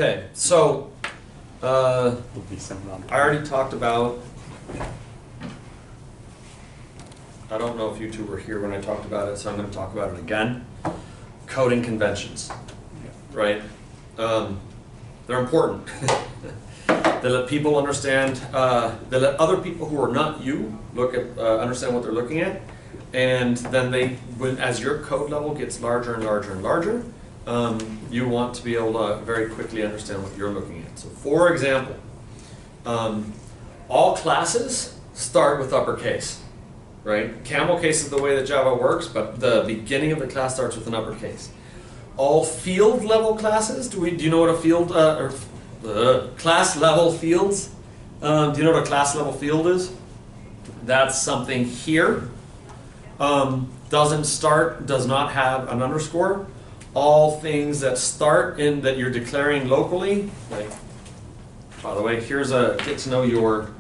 Okay, so I Would be some round. already talked about, I don't know if you two were here when I talked about it, so I'm going to talk about it again. Coding conventions, right? They're important. They let people understand, they let other people who are not you look at, understand what they're looking at, and then they, as your code level gets larger and larger and larger, you want to be able to very quickly understand what you're looking at. So for example, all classes start with uppercase, right? Camel case is the way that Java works, but the beginning of the class starts with an uppercase. All field level classes, do you know what a field, class level fields? Do you know what a class level field is? That's something here. Does not have an underscore. All things that start in, that you're declaring locally, like, by the way, here's a get to know your,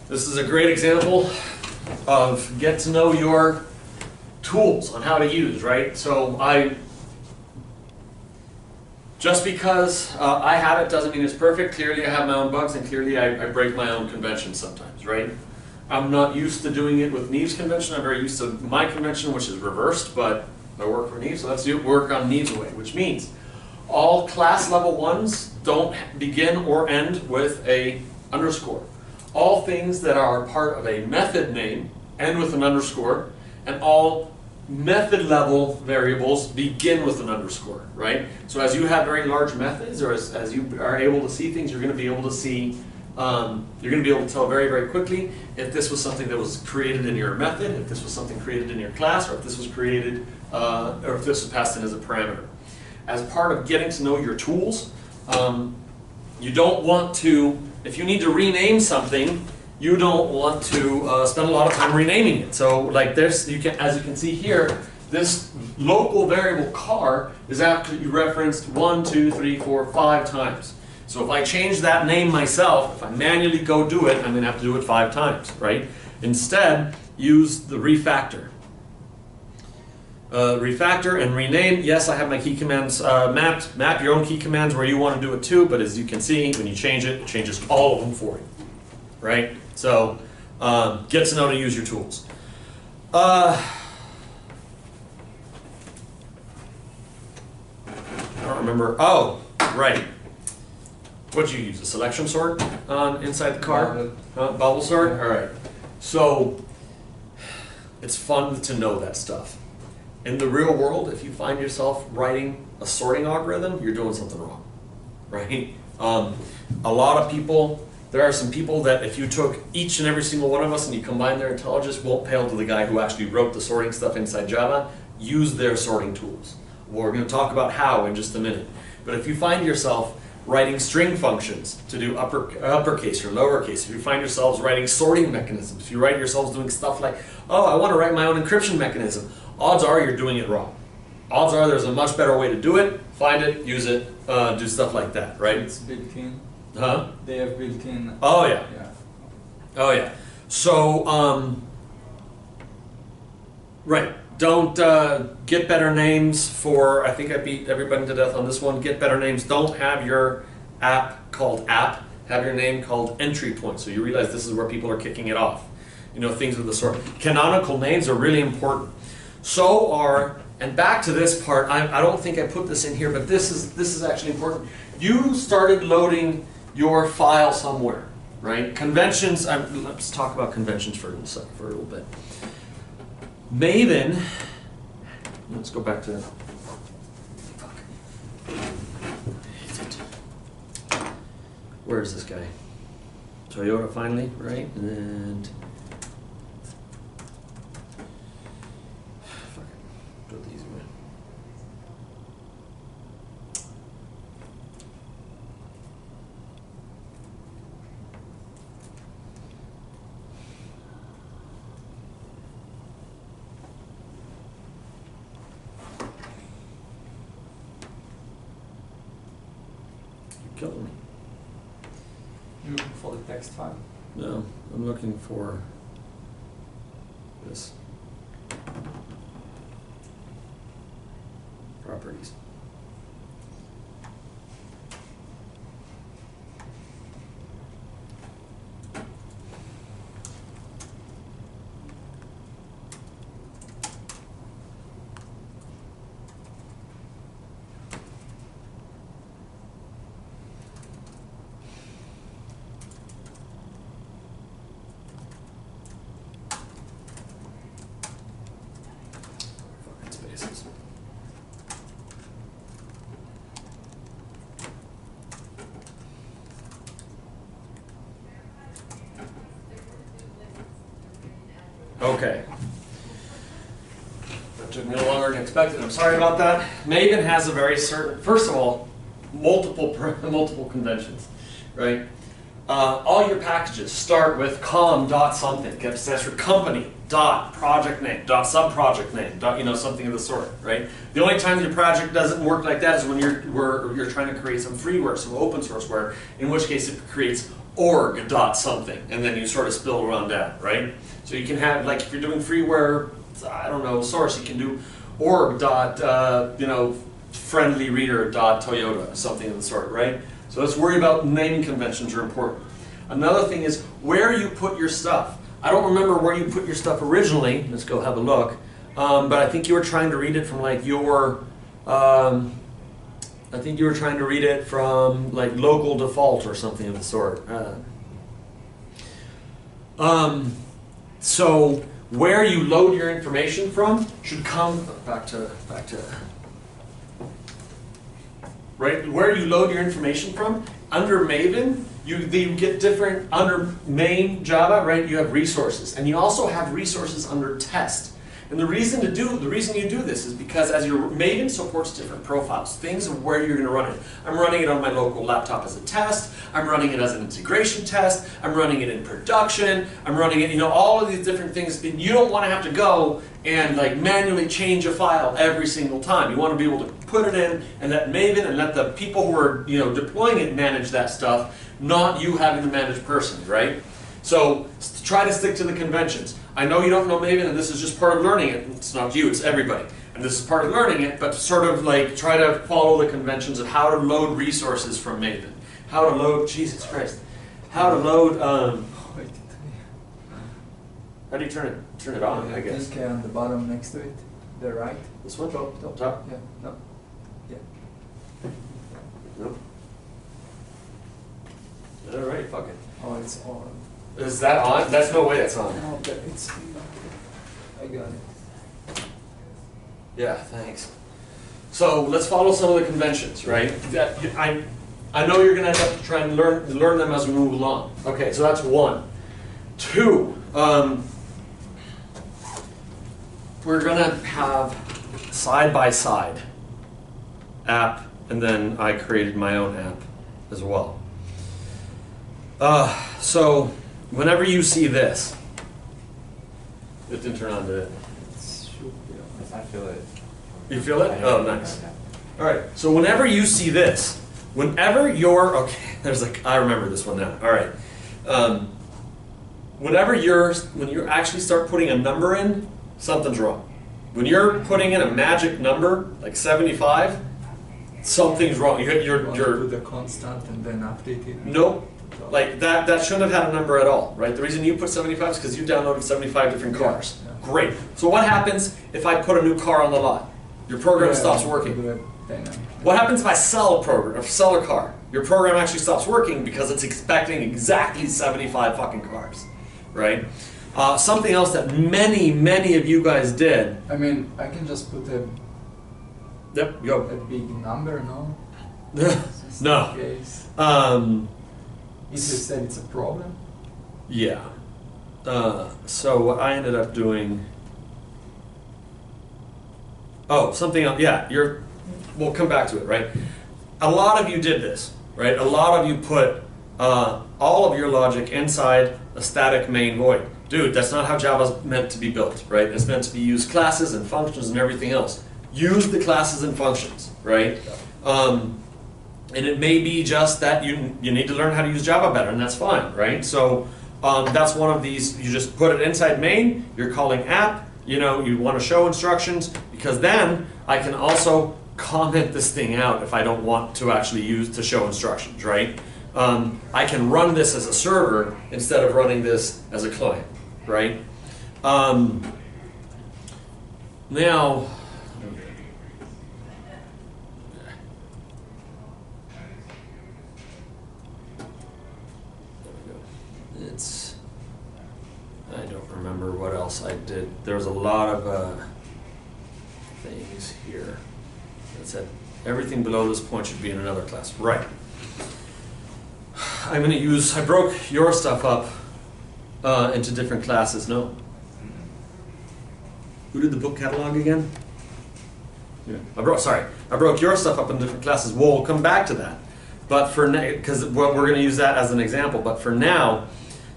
this is a great example of get to know your tools on how to use, right? So just because I have it doesn't mean it's perfect. Clearly I have my own bugs, and clearly I break my own conventions sometimes, right? I'm not used to doing it with Neve's convention. I'm very used to my convention, which is reversed, but I work for Neve, so let's work on Neve's way, which means all class level ones don't begin or end with a underscore. All things that are part of a method name end with an underscore, and all method level variables begin with an underscore, right? So as you have very large methods, or as you are able to see things, you're going to be able to see, you're going to be able to tell very, very quickly if this was something that was created in your method, if this was something created in your class, or if this was created, or if this was passed in as a parameter. As part of getting to know your tools, you don't want to, if you need to rename something, you don't want to spend a lot of time renaming it. So like this, as you can see here, this local variable car is actually referenced 1, 2, 3, 4, 5 times. So if I change that name myself, if I manually go do it, I'm going to have to do it 5 times, right? Instead, use the refactor. Refactor and rename. Yes, I have my key commands mapped. Map your own key commands where you want to do it too, but as you can see, when you change it, it changes all of them for you, right? So get to know how to use your tools. I don't remember. Oh, right. What'd you use? A selection sort inside the car? Bubble sort? All right. So it's fun to know that stuff. In the real world, if you find yourself writing a sorting algorithm, you're doing something wrong, right? A lot of people, there are some people that if you took each and every single one of us and you combine their intelligence, won't pale to the guy who actually wrote the sorting stuff inside Java. Use their sorting tools. We're going to talk about how in just a minute. But if you find yourself writing string functions to do uppercase or lowercase, if you find yourselves writing sorting mechanisms, if you write yourselves doing stuff like, oh, I want to write my own encryption mechanism, odds are you're doing it wrong. Odds are there's a much better way to do it. Find it, use it, do stuff like that, right? It's built in. Huh? They have built in. Oh yeah. Yeah. Oh yeah. So right. Don't get better names for, I think I beat everybody to death on this one. Get better names. Don't have your app called app. Have your name called entry point. So you realize this is where people are kicking it off. You know, things of the sort. Canonical names are really important. So are, and back to this part, I don't think I put this in here, but this is actually important. You started loading your file somewhere, right? Conventions, let's talk about conventions for a little bit. Maven, let's go back to, where is this guy? Toyota finally, right? And do it the easy way. You're killing me. You're looking for the text file? No, I'm looking for this. Properties. Okay. That took me longer than expected. I'm sorry about that. Maven has a very certain, first of all, multiple conventions, right? All your packages start with com dot something. That's your company dot project name dot subproject name dot something of the sort, right? The only time your project doesn't work like that is when you're trying to create some freeware, some open sourceware, in which case it creates org dot something, and then you sort of spill around down, right? So you can have, like, if you're doing freeware, I don't know, source, you can do org dot friendly reader dot Toyota, something of the sort, right? So let's worry about naming conventions are important. Another thing is where you put your stuff. I don't remember where you put your stuff originally. Let's go have a look. But I think you were trying to read it from like your, I think you were trying to read it from like local default or something of the sort. So where you load your information from should come back to right, where you load your information from. Under Maven, you get different, under main Java, right, you have resources. And you also have resources under test. And the reason you do this is because as your Maven supports different profiles, things of where you're going to run it. I'm running it on my local laptop as a test. I'm running it as an integration test. I'm running it in production. I'm running it, all of these different things. And you don't want to have to go and like manually change a file every single time. You want to be able to put it in and let Maven and let the people who are deploying it manage that stuff, not you having to manage personally, right? So try to stick to the conventions. I know you don't know Maven, and this is just part of learning it. It's not you, it's everybody. And this is part of learning it, but sort of like try to follow the conventions of how to load resources from Maven. How to load, Jesus Christ. How to load, how do you turn it on, I guess? I think on the bottom next to it, the right. This one? Top. Top? Yeah, no. Yeah. No. All right, fuck it. Oh, it's on. Is that on? That's no way that's on. No, but it's. I got it. Yeah, thanks. So let's follow some of the conventions, right? I know you're going to have to try and learn them as we move along. Okay, so that's one. Two, we're going to have side-by-side app, and then I created my own app as well. So whenever you see this, it didn't turn on, did it? I feel it. You feel it? Oh, nice. All right. So whenever you see this, whenever you're I remember this one now. All right. When you actually start putting a number in, something's wrong. When you're putting in a magic number like 75, something's wrong. You're put a constant and then update it. Nope. Like that shouldn't have had a number at all, right? The reason you put 75 is because you downloaded 75 different cars. Yeah. Great. So what happens if I put a new car on the lot? Your program stops working. What happens if I sell a car? Your program actually stops working because it's expecting exactly 75 fucking cars, right? Something else that many of you guys did. I mean, I can just put a Go. big number, no? No. Case. If you said it's a problem. Yeah. So what I ended up doing. Oh, something else. Yeah, we'll come back to it, right? A lot of you did this, right? A lot of you put all of your logic inside a static main void. Dude, that's not how Java's meant to be built, right? It's meant to be use classes and functions and everything else. Use the classes and functions, right? And it may be just that you need to learn how to use Java better, and that's fine, right? So that's one of these. You just put it inside main. You're calling app. You want to show instructions, because then I can also comment this thing out if I don't want to actually use to show instructions, right? I can run this as a server instead of running this as a client, right? Now. I don't remember what else I did. There was a lot of things here that said everything below this point should be in another class. Right. I broke your stuff up into different classes, no? Who did the book catalog again? Yeah. I broke your stuff up in different classes. We'll come back to that. But for because we're going to use that as an example. But for now,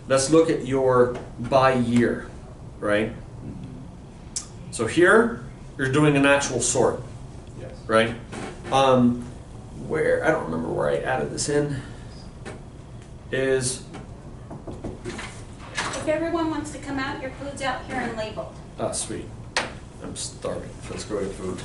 let's look at your by year, right? So here, you're doing an actual sort, Yes. right? Where, I don't remember where I added this in, is, If everyone wants to come out, your food's out here and labeled. sweet. I'm starving. Let's go get food.